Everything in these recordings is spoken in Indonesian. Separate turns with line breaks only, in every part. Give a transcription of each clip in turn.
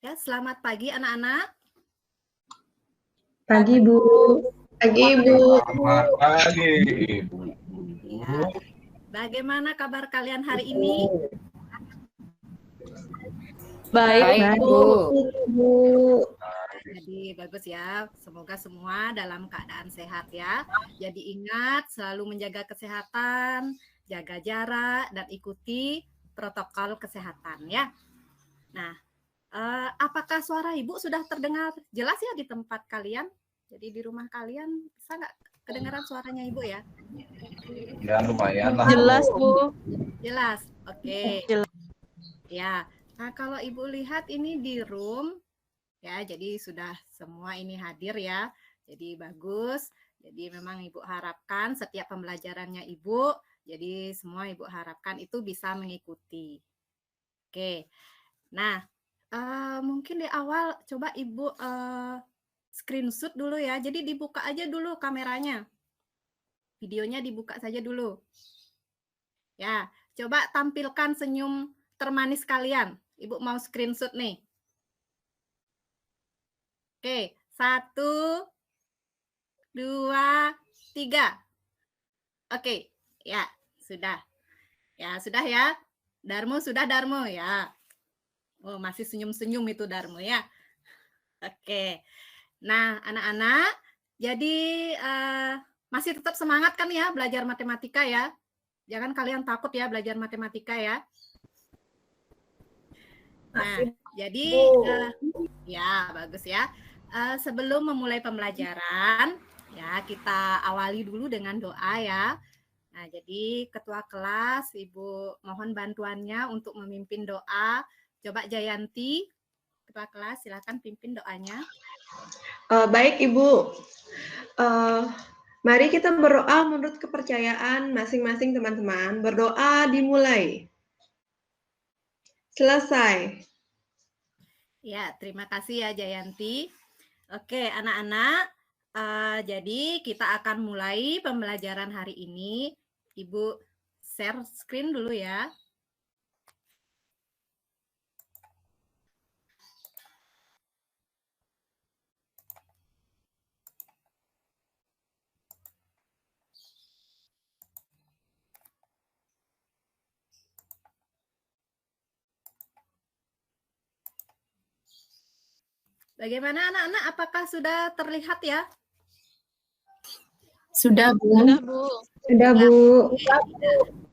Ya, selamat pagi anak-anak.
Pagi, Bu.
Pagi, Bu.
Selamat pagi, Ibu.
Ya, bagaimana kabar kalian hari ini?
Baik,
Bu.
Bu.
Jadi bagus ya, semoga semua dalam keadaan sehat ya. Jadi ingat selalu menjaga kesehatan, jaga jarak, dan ikuti protokol kesehatan ya. Nah, apakah suara Ibu sudah terdengar jelas ya di tempat kalian? Jadi di rumah kalian bisa nggak kedengaran suaranya Ibu ya?
Ya lumayan lah.
Jelas, Bu.
Jelas, oke.
Jelas.
Ya, nah kalau Ibu lihat ini di room, ya jadi sudah semua ini hadir ya. Jadi bagus. Jadi memang Ibu harapkan setiap pembelajarannya Ibu, jadi semua Ibu harapkan itu bisa mengikuti. Oke. Nah, mungkin di awal coba Ibu screenshot dulu ya. Jadi dibuka aja dulu kameranya. Videonya dibuka saja dulu. Ya, coba tampilkan senyum termanis kalian. Ibu mau screenshot nih. Oke, 1, 2, 3. Oke, ya sudah. Ya sudah ya. Darmo sudah Darmo ya. Oh masih senyum-senyum itu Darmo ya. Oke. Nah anak-anak, jadi masih tetap semangat kan ya belajar matematika ya. Jangan kalian takut ya belajar matematika ya. Nah jadi ya bagus ya. Sebelum memulai pembelajaran, ya kita awali dulu dengan doa ya. Nah, jadi ketua kelas, Ibu mohon bantuannya untuk memimpin doa. Coba Jayanti, ketua kelas, silakan pimpin doanya.
Baik, Ibu. Mari kita berdoa menurut kepercayaan masing-masing teman-teman. Berdoa dimulai. Selesai.
Ya, terima kasih ya Jayanti. Oke, anak-anak, jadi kita akan mulai pembelajaran hari ini. Ibu share screen dulu ya. Bagaimana anak-anak? Apakah sudah terlihat ya?
Sudah, Bu.
Sudah, Bu.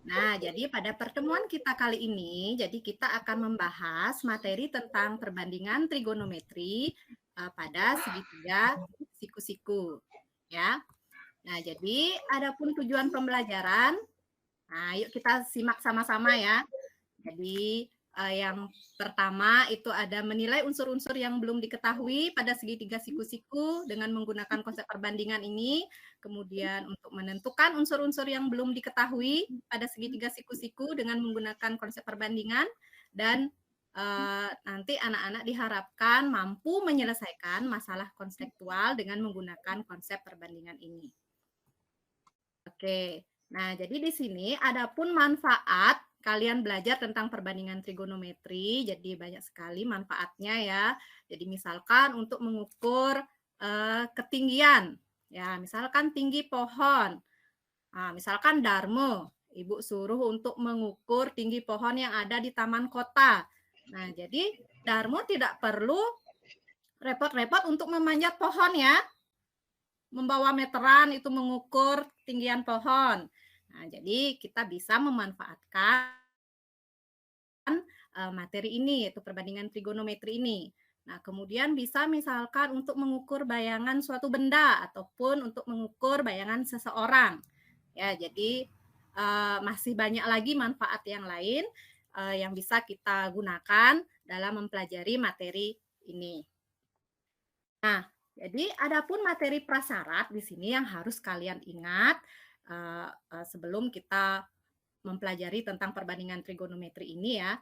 Nah, jadi pada pertemuan kita kali ini, jadi kita akan membahas materi tentang perbandingan trigonometri pada segitiga siku-siku, ya. Nah, jadi adapun tujuan pembelajaran, nah yuk kita simak sama-sama ya. Jadi yang pertama itu ada menilai unsur-unsur yang belum diketahui pada segitiga siku-siku dengan menggunakan konsep perbandingan ini. Kemudian untuk menentukan unsur-unsur yang belum diketahui pada segitiga siku-siku dengan menggunakan konsep perbandingan. Dan nanti anak-anak diharapkan mampu menyelesaikan masalah konseptual dengan menggunakan konsep perbandingan ini. Oke, nah jadi di sini adapun manfaat kalian belajar tentang perbandingan trigonometri, jadi banyak sekali manfaatnya ya. Jadi misalkan untuk mengukur ketinggian, ya misalkan tinggi pohon. Nah, misalkan Darmo, Ibu suruh untuk mengukur tinggi pohon yang ada di taman kota. Nah, jadi Darmo tidak perlu repot-repot untuk memanjat pohon ya. Membawa meteran itu mengukur ketinggian pohon. Nah, jadi kita bisa memanfaatkan materi ini, yaitu perbandingan trigonometri ini. Nah, kemudian bisa misalkan untuk mengukur bayangan suatu benda ataupun untuk mengukur bayangan seseorang. Ya, jadi masih banyak lagi manfaat yang lain yang bisa kita gunakan dalam mempelajari materi ini. Nah, jadi adapun materi prasyarat di sini yang harus kalian ingat sebelum kita mempelajari tentang perbandingan trigonometri ini ya.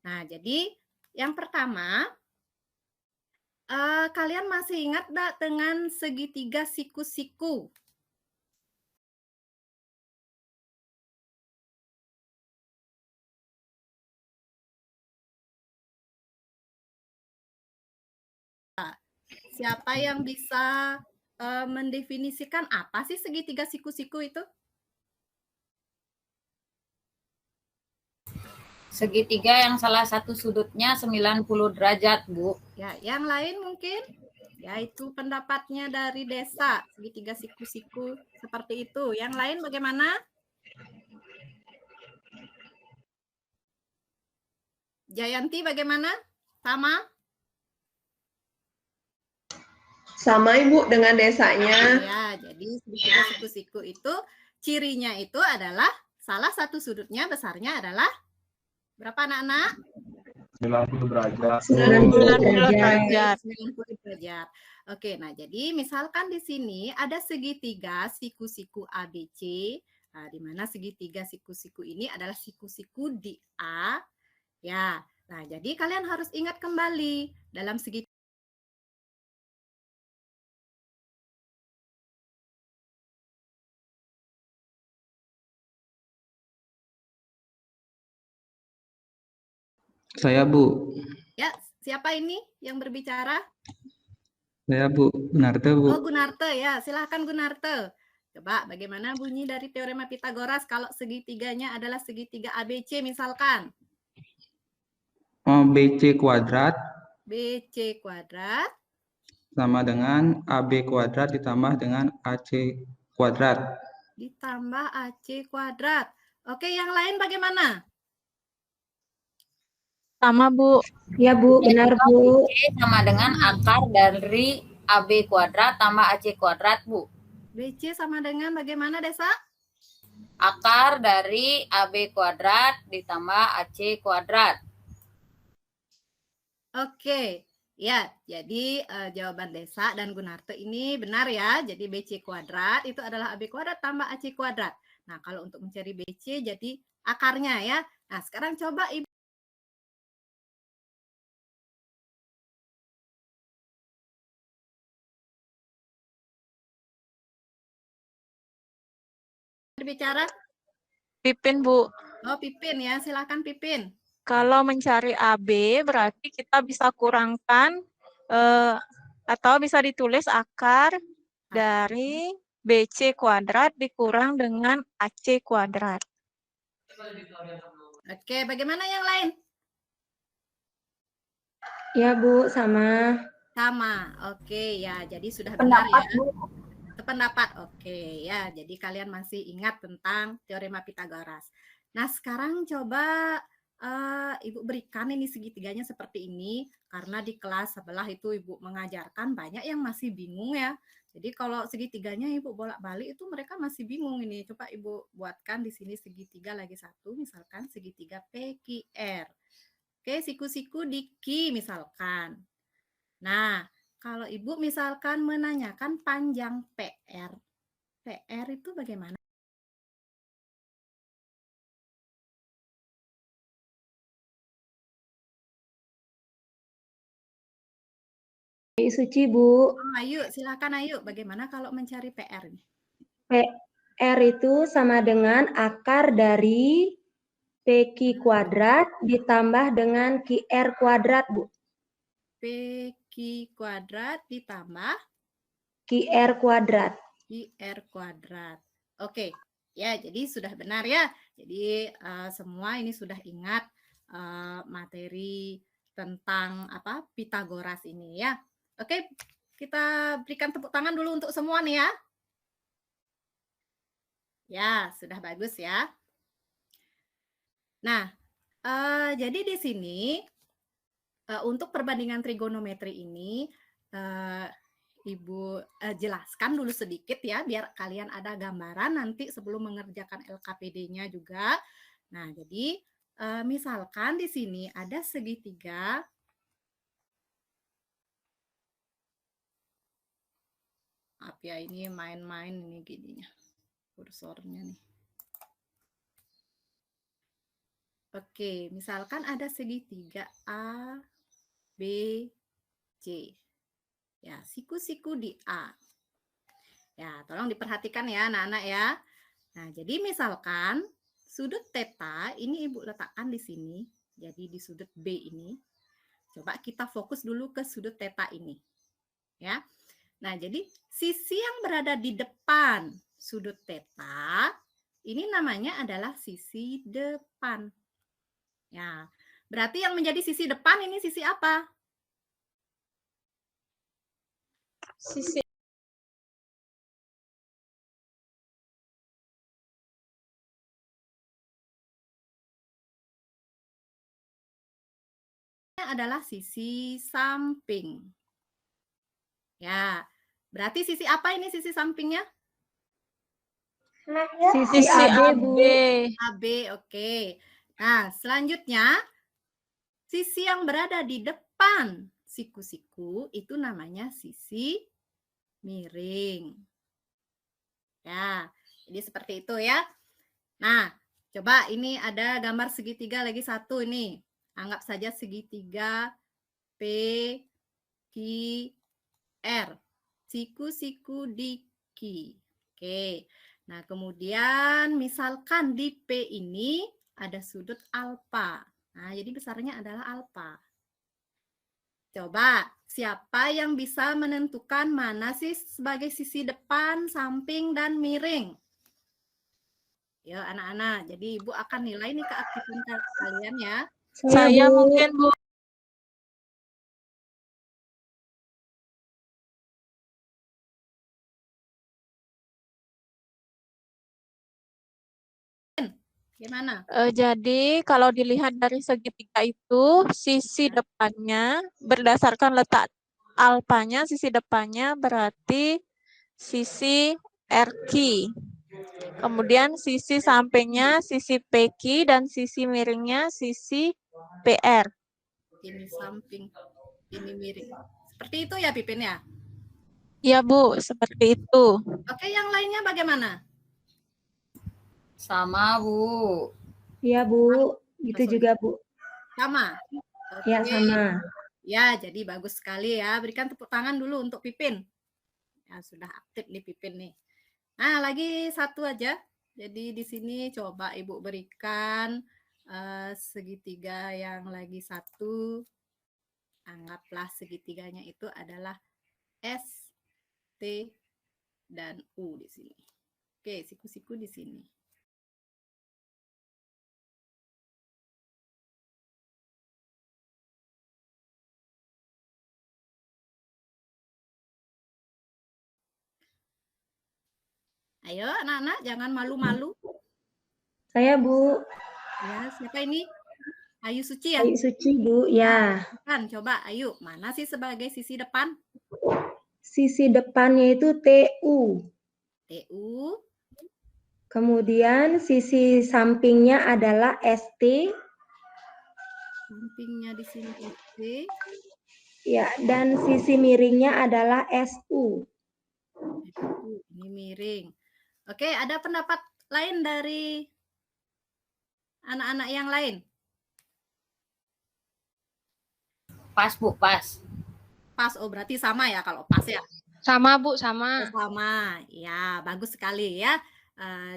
Nah, jadi yang pertama, kalian masih ingat nggak dengan segitiga siku-siku? Siapa yang bisa mendefinisikan apa sih segitiga siku-siku itu?
Segitiga yang salah satu sudutnya 90 derajat, Bu.
Ya, yang lain mungkin? Yaitu pendapatnya dari Desa, segitiga siku-siku seperti itu. Yang lain bagaimana? Jayanti bagaimana? Sama?
Sama Ibu dengan desanya.
Ya, jadi segitiga siku-siku itu cirinya itu adalah salah satu sudutnya besarnya adalah berapa anak-anak?
90 derajat.
90 derajat.
90 derajat. Oke, nah jadi misalkan di sini ada segitiga siku-siku ABC, nah, di mana segitiga siku-siku ini adalah siku-siku di A. Ya, nah jadi kalian harus ingat kembali dalam segitiga
Saya Bu.
ya, siapa ini yang berbicara?
Saya Bu. Gunarte Bu.
Oh, Gunarte ya. Silahkan Gunarte. Coba bagaimana bunyi dari teorema Pitagoras kalau segitiganya adalah segitiga ABC misalkan?
BC kuadrat
BC kuadrat
sama dengan AB kuadrat ditambah dengan AC kuadrat.
ditambah AC kuadrat. Oke, yang lain bagaimana?
Sama, Bu.
Ya Bu, benar Bu.
C sama dengan akar dari AB kuadrat tambah AC kuadrat, Bu.
BC sama dengan bagaimana, Desa?
Akar dari AB kuadrat ditambah AC kuadrat.
Oke, ya. Jadi jawaban Desa dan Gunarte ini benar ya. Jadi BC kuadrat itu adalah AB kuadrat tambah AC kuadrat. Nah, kalau untuk mencari BC jadi akarnya ya. Nah, sekarang coba Ibu berbicara.
Pipin, Bu.
Oh, Pipin ya. Silakan Pipin.
Kalau mencari AB berarti kita bisa kurangkan atau bisa ditulis akar dari BC kuadrat dikurang dengan AC kuadrat.
Oke, bagaimana yang lain?
Ya Bu, sama.
Sama. Oke, ya. Jadi sudah benar ya. Pendapat. Oke, ya. Jadi kalian masih ingat tentang teorema Pitagoras. Nah, sekarang coba Ibu berikan ini segitiganya seperti ini karena di kelas sebelah itu Ibu mengajarkan banyak yang masih bingung ya. Jadi kalau segitiganya Ibu bolak-balik itu mereka masih bingung ini. Coba Ibu buatkan di sini segitiga lagi satu, misalkan segitiga PQR. Oke, siku-siku di Q misalkan. Nah, kalau Ibu misalkan menanyakan panjang PR, PR itu bagaimana?
Suci Bu.
Oh, ayo, silakan ayo. Bagaimana kalau mencari PR ini?
PR itu sama dengan akar dari PQ kuadrat ditambah dengan QR kuadrat, Bu.
PQ kuadrat ditambah
QR kuadrat.
QR kuadrat. Oke, ya jadi sudah benar ya. Jadi semua ini sudah ingat materi tentang apa Pitagoras ini ya. Oke, kita berikan tepuk tangan dulu untuk semua nih ya. Ya, sudah bagus ya. Nah, jadi di sini untuk perbandingan trigonometri ini Ibu jelaskan dulu sedikit ya, biar kalian ada gambaran nanti sebelum mengerjakan LKPD-nya juga. Nah, jadi misalkan di sini ada segitiga. Maaf ya, ini main-main ini gininya, kursornya nih. Oke, misalkan ada segitiga A, B, C. Ya, siku-siku di A. Ya, tolong diperhatikan ya anak-anak ya. Nah, jadi misalkan sudut theta ini Ibu letakkan di sini. Jadi di sudut B ini. Coba kita fokus dulu ke sudut theta ini. ya. Nah, jadi sisi yang berada di depan sudut theta ini namanya adalah sisi depan. Ya, berarti yang menjadi sisi depan ini sisi apa?
Sisi
adalah sisi samping. Ya, berarti sisi apa ini sisi sampingnya?
Sisi
sisi
AB, Bu.
AB.
AB, oke. Nah, selanjutnya sisi yang berada di depan siku-siku itu namanya sisi miring. Ya, jadi seperti itu ya. Nah, coba ini ada gambar segitiga lagi satu ini. Anggap saja segitiga P, Q, R. Siku-siku di Q. Oke. Nah, kemudian misalkan di P ini ada sudut alfa. Nah, jadi besarnya adalah alfa. Coba, siapa yang bisa menentukan mana sih sebagai sisi depan, samping, dan miring? Ya, anak-anak. Jadi Ibu akan nilai nih keaktifan kalian ya.
Saya
Bu.
mungkin, Bu.
Gimana?
Jadi kalau dilihat dari segitiga itu, sisi depannya berdasarkan letak alfanya, sisi depannya berarti sisi RQ. Kemudian sisi sampingnya sisi PQ dan sisi miringnya sisi PR.
Ini samping, ini miring. Seperti itu ya, Pipin ya?
Iya, Bu, seperti itu.
Oke, yang lainnya bagaimana?
Sama, Bu.
Iya, Bu. Gitu
sorry.
juga, Bu.
Sama?
Ya,
Oke.
sama.
Ya, jadi bagus sekali ya. Berikan tepuk tangan dulu untuk Pipin. Ya, sudah aktif nih Pipin nih. Nah, lagi satu aja. Jadi di sini coba Ibu berikan segitiga yang lagi satu. Anggaplah segitiganya itu adalah S, T, dan U di sini. Oke, siku-siku di sini. Ayo anak-anak, jangan malu-malu.
Saya, Bu.
Ya, siapa ini? Ayu Suci ya?
Ayu Suci, Bu. Ya.
Kan, coba Ayu, mana sih sebagai sisi depan?
Sisi depannya itu TU.
TU.
Kemudian sisi sampingnya adalah ST.
Sampingnya di sini ST.
Ya, dan sisi miringnya adalah SU.
Ini miring. Oke, ada pendapat lain dari anak-anak yang lain?
Pas, Bu, pas.
Pas, oh berarti sama ya kalau pas ya?
Sama, Bu, sama.
Sama, ya bagus sekali ya.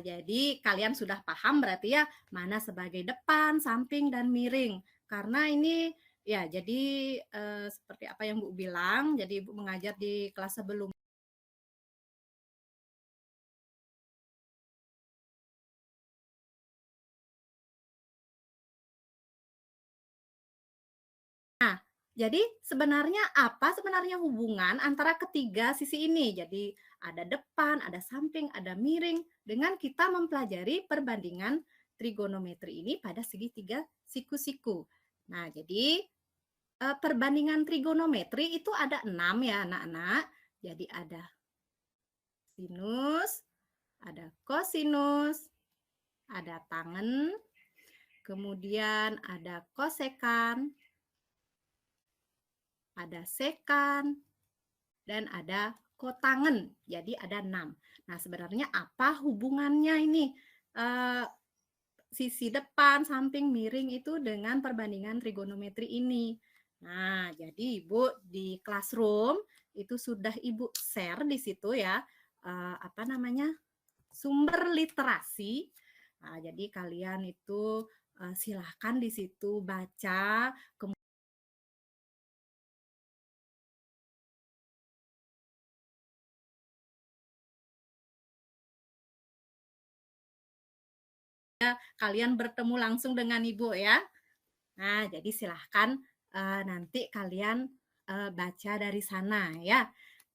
Jadi kalian sudah paham berarti ya mana sebagai depan, samping, dan miring. Karena ini ya jadi seperti apa yang Bu bilang, jadi Ibu mengajar di kelas sebelumnya. Nah, jadi sebenarnya apa sebenarnya hubungan antara ketiga sisi ini? Jadi ada depan, ada samping, ada miring dengan kita mempelajari perbandingan trigonometri ini pada segitiga siku-siku. Nah, jadi perbandingan trigonometri itu ada 6 ya anak-anak. Jadi ada sinus, ada kosinus, ada tangen, kemudian ada kosekan, ada sekan, dan ada kotangen. Jadi ada 6. Nah, sebenarnya apa hubungannya ini? Sisi depan, samping, miring itu dengan perbandingan trigonometri ini. Nah, jadi Ibu di classroom itu sudah Ibu share di situ ya, apa namanya, sumber literasi. Nah, jadi kalian itu silahkan di situ baca, kalian bertemu langsung dengan Ibu ya. Nah, jadi silahkan nanti kalian baca dari sana ya.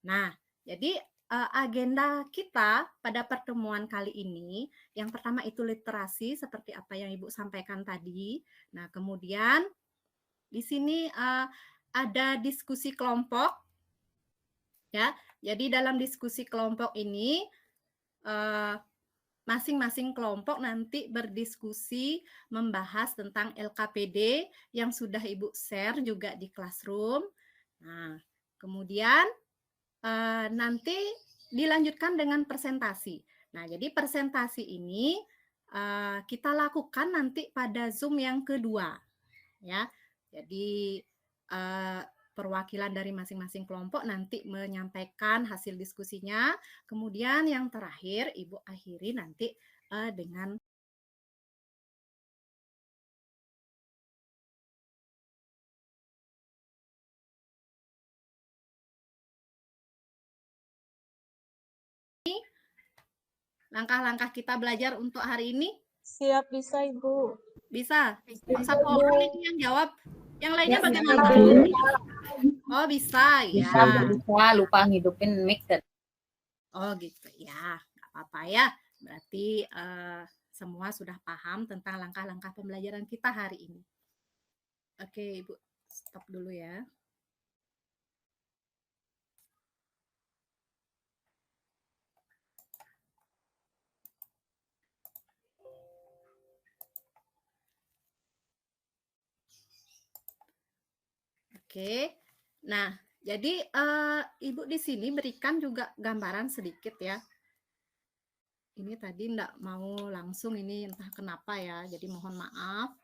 Nah, jadi agenda kita pada pertemuan kali ini, yang pertama itu literasi seperti apa yang Ibu sampaikan tadi. Nah, kemudian di sini ada diskusi kelompok ya. Jadi dalam diskusi kelompok ini masing-masing kelompok nanti berdiskusi membahas tentang LKPD yang sudah Ibu share juga di Classroom. Nah, kemudian nanti dilanjutkan dengan presentasi. Nah, jadi presentasi ini kita lakukan nanti pada Zoom yang kedua, ya. Jadi perwakilan dari masing-masing kelompok nanti menyampaikan hasil diskusinya. Kemudian yang terakhir Ibu akhiri nanti dengan langkah-langkah kita belajar untuk hari ini.
Siap, bisa Ibu.
Bisa? Satu orang ini yang jawab. Yang lainnya bagaimana? Oh, bisa ya.
Bisa lupa ngidupin mic.
Oh gitu ya, nggak apa-apa ya. Berarti semua sudah paham tentang langkah-langkah pembelajaran kita hari ini. Oke, Ibu, stop dulu ya. Oke, nah jadi Ibu di sini berikan juga gambaran sedikit ya. Ini tadi enggak mau langsung ini entah kenapa ya, jadi mohon maaf.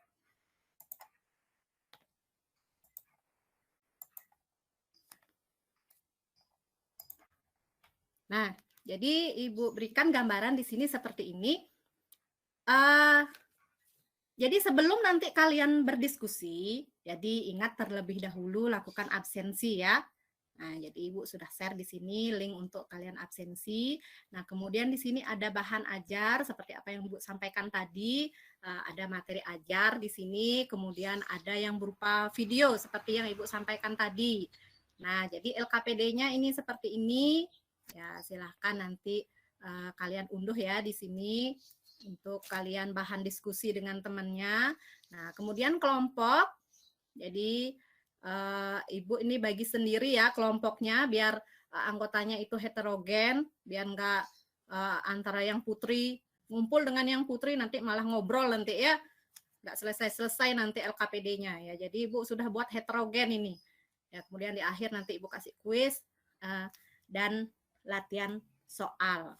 Nah, jadi Ibu berikan gambaran di sini seperti ini. Jadi sebelum nanti kalian berdiskusi, jadi ingat terlebih dahulu lakukan absensi ya. Nah, jadi Ibu sudah share di sini link untuk kalian absensi. Nah, kemudian di sini ada bahan ajar seperti apa yang Ibu sampaikan tadi. Ada materi ajar di sini, kemudian ada yang berupa video seperti yang Ibu sampaikan tadi. Nah, jadi LKPD-nya ini seperti ini. Ya, silahkan nanti kalian unduh ya di sini untuk kalian bahan diskusi dengan temannya. Nah, kemudian kelompok. Jadi Ibu ini bagi sendiri ya kelompoknya biar anggotanya itu heterogen, biar enggak antara yang putri ngumpul dengan yang putri nanti malah ngobrol nanti ya. Enggak selesai-selesai nanti LKPD-nya ya. Jadi Ibu sudah buat heterogen ini. Ya, kemudian di akhir nanti Ibu kasih kuis dan latihan soal.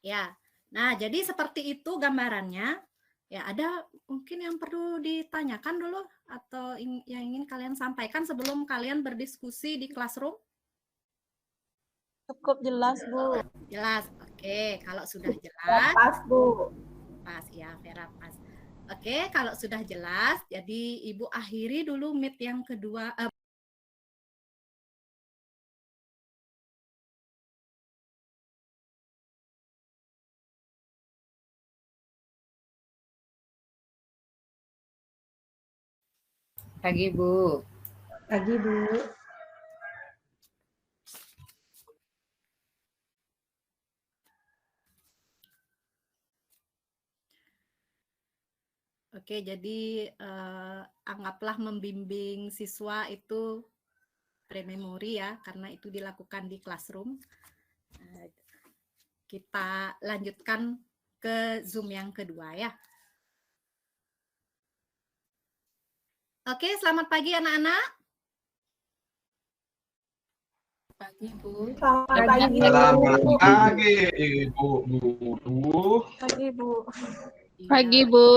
Ya, nah jadi seperti itu gambarannya. Ya, ada mungkin yang perlu ditanyakan dulu atau yang ingin kalian sampaikan sebelum kalian berdiskusi di Classroom?
Cukup jelas, Bu.
Jelas, oke. Kalau sudah jelas.
Pas, Bu.
Pas, ya, Vera pas. Oke, kalau sudah jelas, jadi Ibu akhiri dulu meet yang kedua.
Pagi, Bu.
Pagi, Bu.
Oke, jadi anggaplah membimbing siswa itu pre-memori ya, karena itu dilakukan di Classroom. Kita lanjutkan ke Zoom yang kedua ya. Oke, selamat pagi anak-anak.
Pagi, Bu.
Selamat pagi.
Selamat pagi, Ibu guru.
Pagi, Bu.
Pagi,
Bu.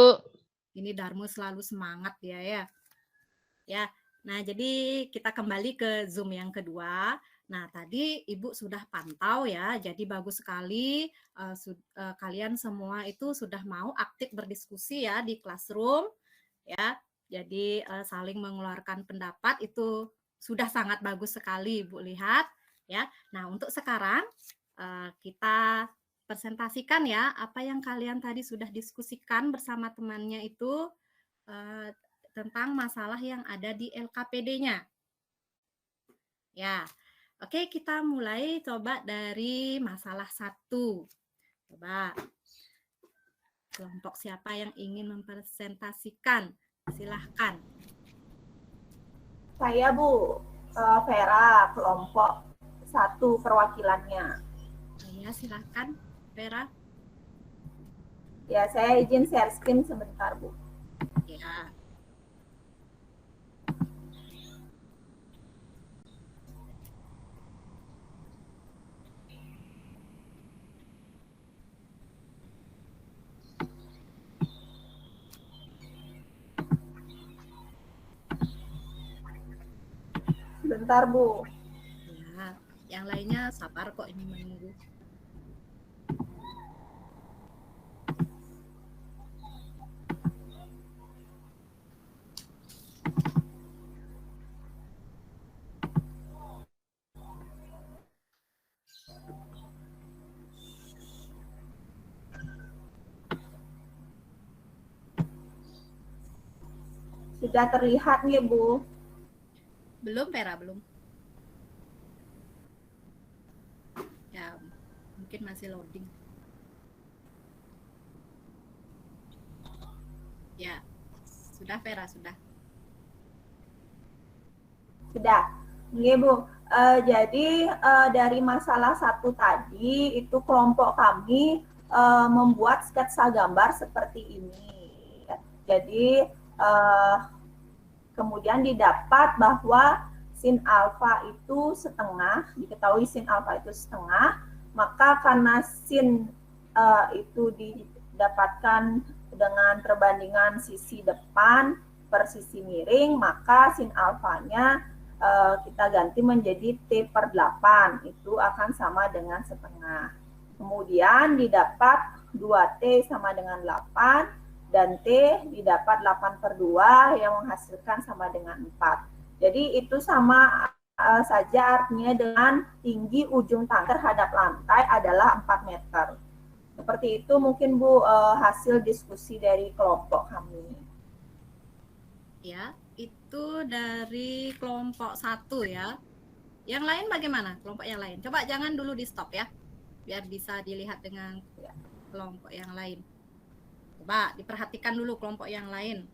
Ini Darmo selalu semangat ya. Ya, nah jadi kita kembali ke Zoom yang kedua. Nah, tadi Ibu sudah pantau ya, jadi bagus sekali kalian semua itu sudah mau aktif berdiskusi ya di Classroom ya. Jadi saling mengeluarkan pendapat itu sudah sangat bagus sekali, Bu, lihat ya. Nah, untuk sekarang kita presentasikan ya apa yang kalian tadi sudah diskusikan bersama temannya itu tentang masalah yang ada di LKPD-nya. Ya, oke, kita mulai coba dari masalah 1. Coba kelompok siapa yang ingin mempresentasikan? Silahkan.
Saya Bu, Vera, kelompok 1 perwakilannya.
Ya, silahkan, Vera.
Ya, saya izin share screen sebentar Bu.
Ya.
Sebentar Bu.
Ya, yang lainnya sabar kok ini menunggu.
Sudah terlihat nih Bu.
Belum, Vera, belum. Ya, mungkin masih loading. Ya, sudah Vera, sudah.
Sudah. Oke Bu. Jadi dari masalah 1 tadi itu kelompok kami membuat sketsa gambar seperti ini. Jadi kemudian didapat bahwa sin alfa itu setengah, diketahui sin alfa itu setengah, maka karena sin itu didapatkan dengan perbandingan sisi depan per sisi miring, maka sin alfanya kita ganti menjadi T/8, itu akan sama dengan setengah. Kemudian didapat 2T sama dengan 8, dan T didapat 8/2 yang menghasilkan sama dengan 4. Jadi itu sama saja artinya dengan tinggi ujung tangga terhadap lantai adalah 4 meter. Seperti itu mungkin Bu hasil diskusi dari kelompok kami.
Ya, itu dari kelompok 1 ya. Yang lain bagaimana? Kelompok yang lain. Coba jangan dulu di stop ya. Biar bisa dilihat dengan kelompok yang lain. Coba diperhatikan dulu kelompok yang lain.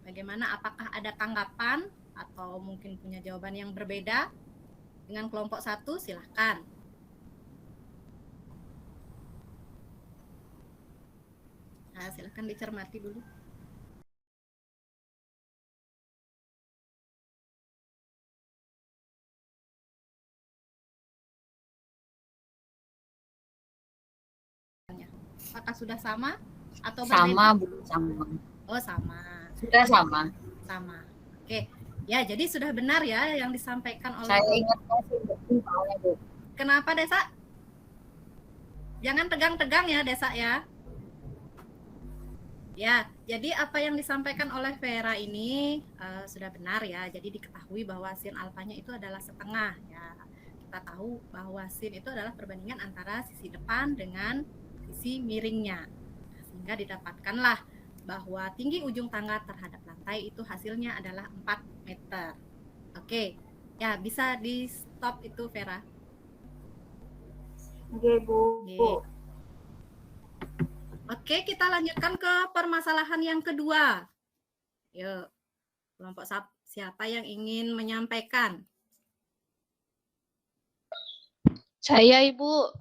Bagaimana, apakah ada tanggapan atau mungkin punya jawaban yang berbeda dengan kelompok 1? Silahkan. Nah, silahkan dicermati dulu. Apakah sudah sama atau berbeda?
Sama, Bu, sama.
Oh, sama.
Sudah sama.
Sama. Oke. Ya, jadi sudah benar ya yang disampaikan oleh...
Saya ingat soalnya, Bu.
Kenapa, Desa? Jangan tegang-tegang ya, Desa ya. Ya, jadi apa yang disampaikan oleh Vera ini sudah benar ya. Jadi diketahui bahwa sin alfanya itu adalah setengah ya. Kita tahu bahwa sin itu adalah perbandingan antara sisi depan dengan sisi miringnya. Sehingga didapatkanlah bahwa tinggi ujung tangga terhadap lantai itu hasilnya adalah 4 meter. Oke, ya bisa di stop itu Vera.
Oke Bu.
Oke, kita lanjutkan ke permasalahan yang kedua. Yuk, kelompok siapa yang ingin menyampaikan?
Saya, Ibu.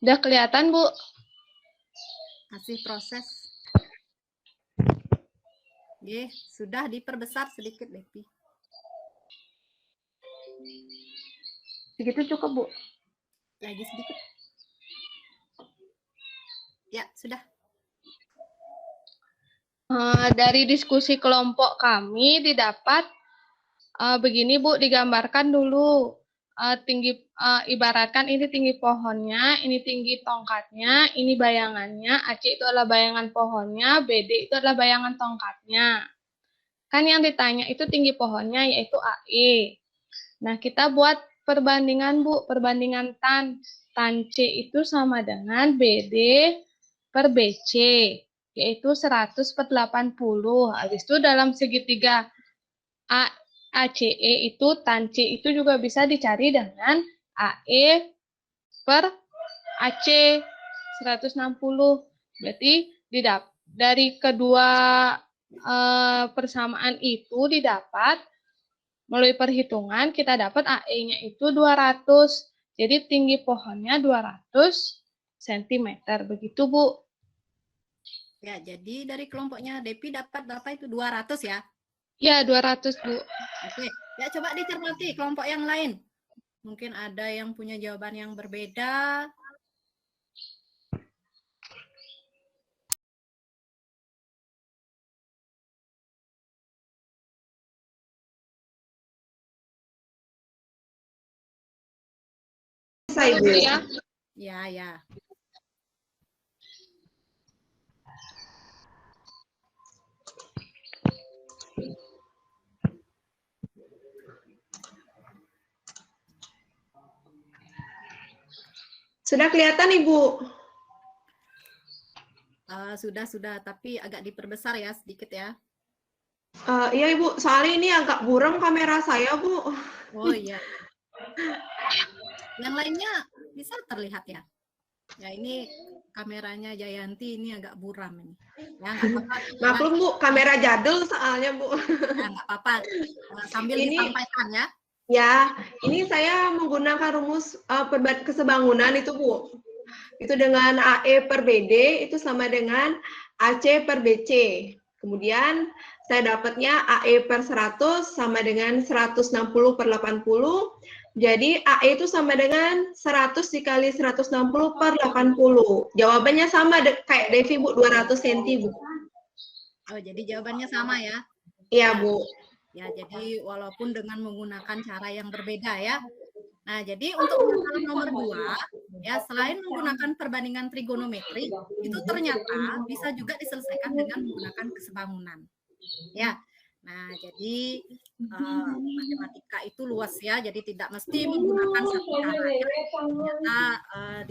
Udah kelihatan, Bu?
Masih proses. Oke, sudah diperbesar sedikit, Depi.
Segitu cukup, Bu.
Lagi sedikit. Ya, sudah.
Dari diskusi kelompok kami didapat begini Bu, digambarkan dulu ibaratkan ini tinggi pohonnya, ini tinggi tongkatnya, ini bayangannya, AC itu adalah bayangan pohonnya, BD itu adalah bayangan tongkatnya. Kan yang ditanya itu tinggi pohonnya yaitu AE. Nah, kita buat perbandingan Bu, perbandingan tan. Tan C itu sama dengan BD per BC, yaitu 100 per 80. Habis itu dalam segitiga ACE itu, tan C itu juga bisa dicari dengan AE per AC 160. Berarti dari kedua persamaan itu didapat melalui perhitungan kita dapat AE-nya itu 200. Jadi tinggi pohonnya 200 cm. Begitu, Bu.
Ya, jadi dari kelompoknya Depi dapat berapa itu? 200 ya?
Ya, 200, Bu.
Oke, ya coba dicermati kelompok yang lain. Mungkin ada yang punya jawaban yang berbeda.
Saya, Bu.
Ya.
Sudah kelihatan, Ibu?
Sudah, tapi agak diperbesar ya sedikit ya.
Iya, Ibu. Soalnya ini agak buram kamera saya, Bu.
Oh iya. Yang lainnya bisa terlihat ya. Ya ini kameranya Jayanti ini agak buram ini. Ya nggak apa-apa.
Maklum, Bu, kamera jadul soalnya, Bu.
Ya nggak apa-apa. Sambil disampaikan ya.
Ya, ini saya menggunakan rumus kesebangunan itu, Bu. Itu dengan AE per BD itu sama dengan AC per BC. Kemudian saya dapatnya AE per 100 sama dengan 160 per 80. Jadi AE itu sama dengan 100 dikali 160 per 80. Jawabannya sama kayak Devi, Bu, 200 cm, Bu.
Oh, jadi jawabannya sama ya?
Iya, Bu.
Ya, jadi walaupun dengan menggunakan cara yang berbeda ya. Nah, jadi untuk masalah nomor 2, ya selain menggunakan perbandingan trigonometri, itu ternyata bisa juga diselesaikan dengan menggunakan kesebangunan. Ya, nah jadi matematika itu luas ya, jadi tidak mesti menggunakan satu cara. Ya. Ternyata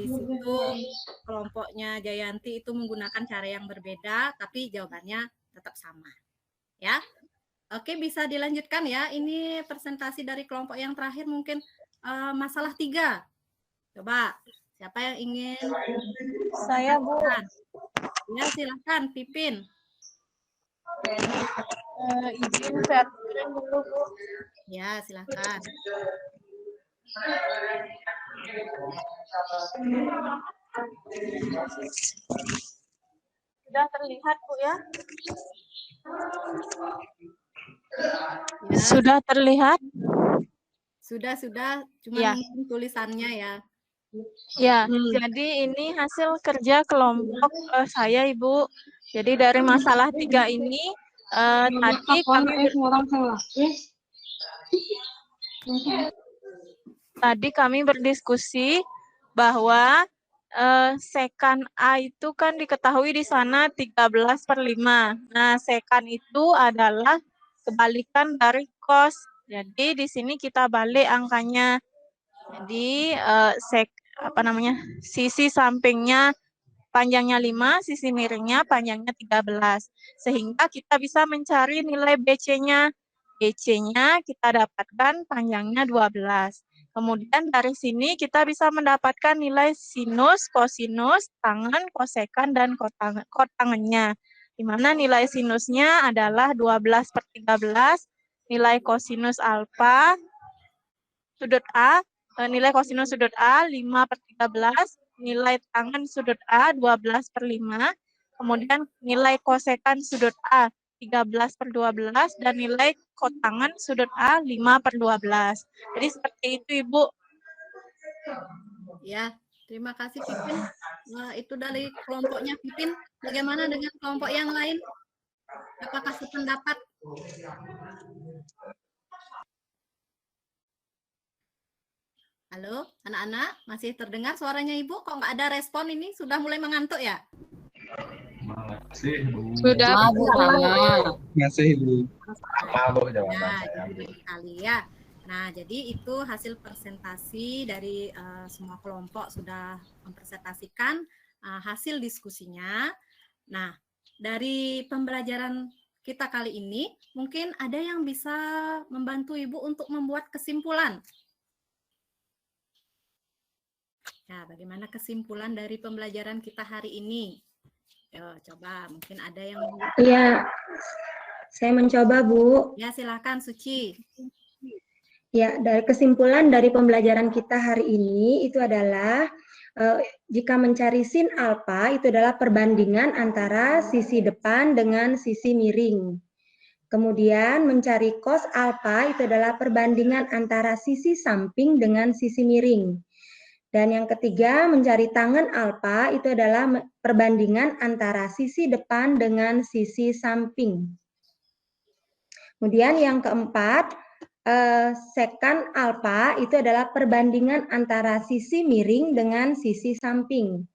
di situ kelompoknya Jayanti itu menggunakan cara yang berbeda, tapi jawabannya tetap sama. Ya. Oke, bisa dilanjutkan ya. Ini presentasi dari kelompok yang terakhir mungkin masalah 3. Coba, siapa yang ingin?
Saya, Bu.
Ya, silakan, Pipin.
Izin sharing dulu, Bu.
Ya, silakan.
Sudah terlihat, Bu ya?
Ya.
Sudah terlihat?
Sudah. Cuma
Ya.
tulisannya ya.
Ya, jadi ini hasil kerja kelompok saya, Ibu. Jadi dari masalah 3 ini, tadi kami berdiskusi bahwa sekan A itu kan diketahui di sana 13 per 5. Nah, sekan itu adalah kebalikan dari cos. Jadi di sini kita balik angkanya. Jadi sisi sampingnya panjangnya 5, sisi miringnya panjangnya 13. Sehingga kita bisa mencari nilai BC-nya. BC-nya kita dapatkan panjangnya 12. Kemudian dari sini kita bisa mendapatkan nilai sinus, kosinus, tangen, kosekan, dan kotangennya. Di mana nilai sinusnya adalah 12 per 13, nilai kosinus alfa sudut A, nilai kosinus sudut A 5 per 13, nilai tangen sudut A 12 per 5, kemudian nilai kosekan sudut A 13 per 12, dan nilai kotangen sudut A 5 per 12. Jadi seperti itu, Ibu.
Ya, terima kasih Pipin. Wah, itu dari kelompoknya Pipin. Bagaimana dengan kelompok yang lain? Apakah sependapat? Halo, anak-anak, masih terdengar suaranya Ibu? Kok nggak ada respon ini? Sudah mulai mengantuk ya?
Masih, Bu.
Sudah.
Sama, Bu, sama.
Masih, Bu.
Sama, Bu, jawaban
Nah,
saya.
jadi baik sekali ya. Nah, jadi itu hasil presentasi dari semua kelompok sudah mempresentasikan hasil diskusinya. Nah, dari pembelajaran kita kali ini, mungkin ada yang bisa membantu Ibu untuk membuat kesimpulan. Nah, bagaimana kesimpulan dari pembelajaran kita hari ini? Yo, coba, mungkin ada yang...
Iya, saya mencoba, Bu.
Ya, silakan, Suci.
Ya, dari kesimpulan dari pembelajaran kita hari ini itu adalah jika mencari sin alfa itu adalah perbandingan antara sisi depan dengan sisi miring. Kemudian mencari cos alfa itu adalah perbandingan antara sisi samping dengan sisi miring. Dan yang ketiga, mencari tangen alfa itu adalah perbandingan antara sisi depan dengan sisi samping. Kemudian yang keempat, sekan alfa itu adalah perbandingan antara sisi miring dengan sisi samping.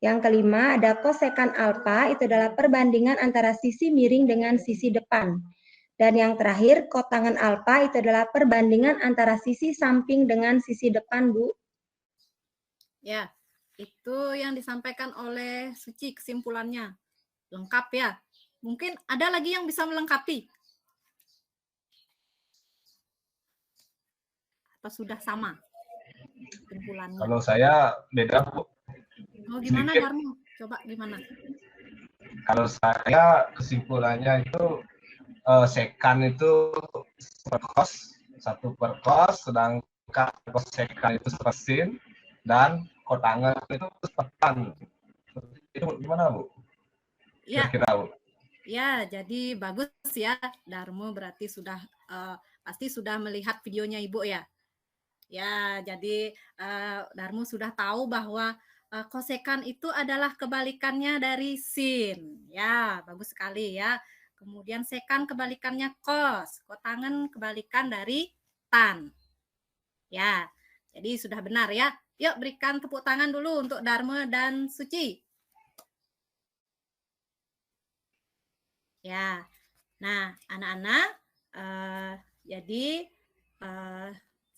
Yang kelima, ada kosekan alfa itu adalah perbandingan antara sisi miring dengan sisi depan. Dan yang terakhir, kotangan alfa itu adalah perbandingan antara sisi samping dengan sisi depan, Bu.
Ya, itu yang disampaikan oleh Suci kesimpulannya. Lengkap ya. Mungkin ada lagi yang bisa melengkapi. Atau sudah sama kesimpulannya?
Kalau saya beda, Bu.
Oh, gimana,
Sedikit.
Darmo? Coba gimana?
Kalau saya kesimpulannya itu sekan itu per kos, 1 per kos, sedangkan kos sekan itu per sin, dan kotangan itu per tan. Itu gimana, Bu?
Ya,
Kira-kira, Bu?
ya, jadi bagus ya, Darmo berarti sudah pasti sudah melihat videonya Ibu ya. Ya, jadi Darmo sudah tahu bahwa kosekan itu adalah kebalikannya dari sin. Ya, bagus sekali ya. Kemudian sekan kebalikannya kos, kotangan kebalikan dari tan. Ya, jadi sudah benar ya. Yuk berikan tepuk tangan dulu untuk Darmo dan Suci. Ya, nah anak-anak, jadi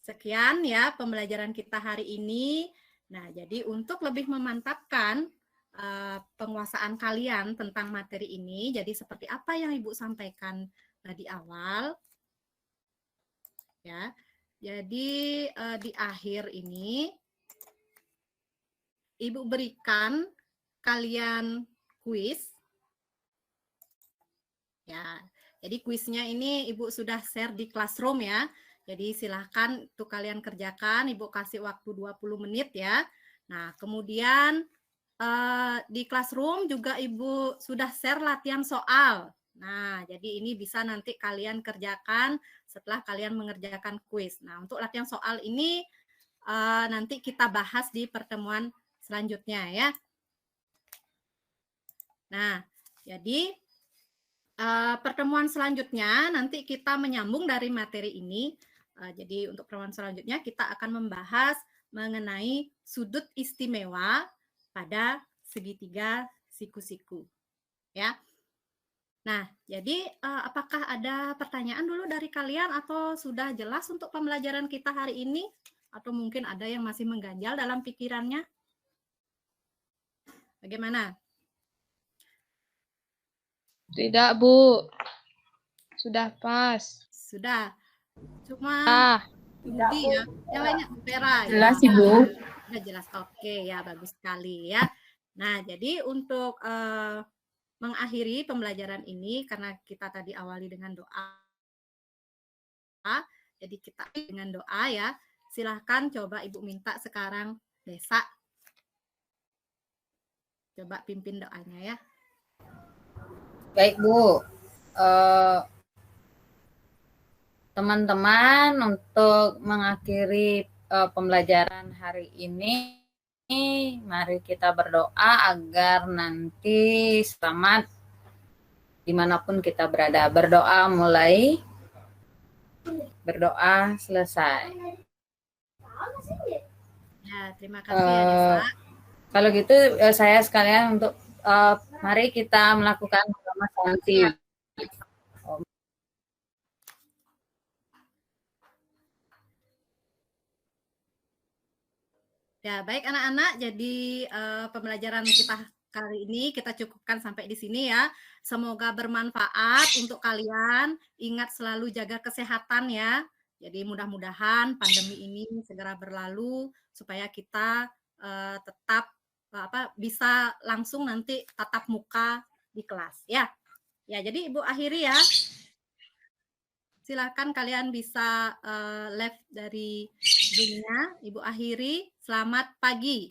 sekian ya pembelajaran kita hari ini. Nah, jadi untuk lebih memantapkan penguasaan kalian tentang materi ini, jadi seperti apa yang Ibu sampaikan di awal, ya. Jadi di akhir ini, Ibu berikan kalian kuis. Ya, jadi kuisnya ini Ibu sudah share di Classroom ya. Jadi silahkan untuk kalian kerjakan, Ibu kasih waktu 20 menit ya. Nah, kemudian di Classroom juga Ibu sudah share latihan soal. Nah, jadi ini bisa nanti kalian kerjakan setelah kalian mengerjakan kuis. Nah, untuk latihan soal ini nanti kita bahas di pertemuan selanjutnya ya. Nah, jadi pertemuan selanjutnya nanti kita menyambung dari materi ini. Jadi untuk pertemuan selanjutnya kita akan membahas mengenai sudut istimewa pada segitiga siku-siku. Ya. Nah, jadi apakah ada pertanyaan dulu dari kalian atau sudah jelas untuk pembelajaran kita hari ini? Atau mungkin ada yang masih mengganjal dalam pikirannya? Bagaimana?
Tidak, Bu. Sudah pas.
Sudah. Cuma
Tidak,
ya. Yang lainnya Vera.
Jelas,
ya.
Ibu.
Sudah jelas. Oke, ya bagus sekali ya. Nah, jadi untuk mengakhiri pembelajaran ini karena kita tadi awali dengan doa. Jadi kita dengan doa ya. Silahkan coba Ibu minta sekarang Desa. Coba pimpin doanya ya.
Baik, Bu. Teman-teman, untuk mengakhiri pembelajaran hari ini. Mari kita berdoa agar nanti selamat dimanapun kita berada. Berdoa mulai, berdoa selesai.
Ya, terima kasih ya Nisa.
Kalau gitu saya sekalian untuk mari kita melakukan bersama sanksi.
Ya, baik anak-anak, jadi pembelajaran kita kali ini kita cukupkan sampai di sini ya. Semoga bermanfaat untuk kalian. Ingat selalu jaga kesehatan ya. Jadi mudah-mudahan pandemi ini segera berlalu supaya kita tetap bisa langsung nanti tatap muka di kelas ya. Ya, jadi Ibu akhiri ya. Silakan kalian bisa live dari Zoom-nya. Ibu akhiri. Selamat pagi.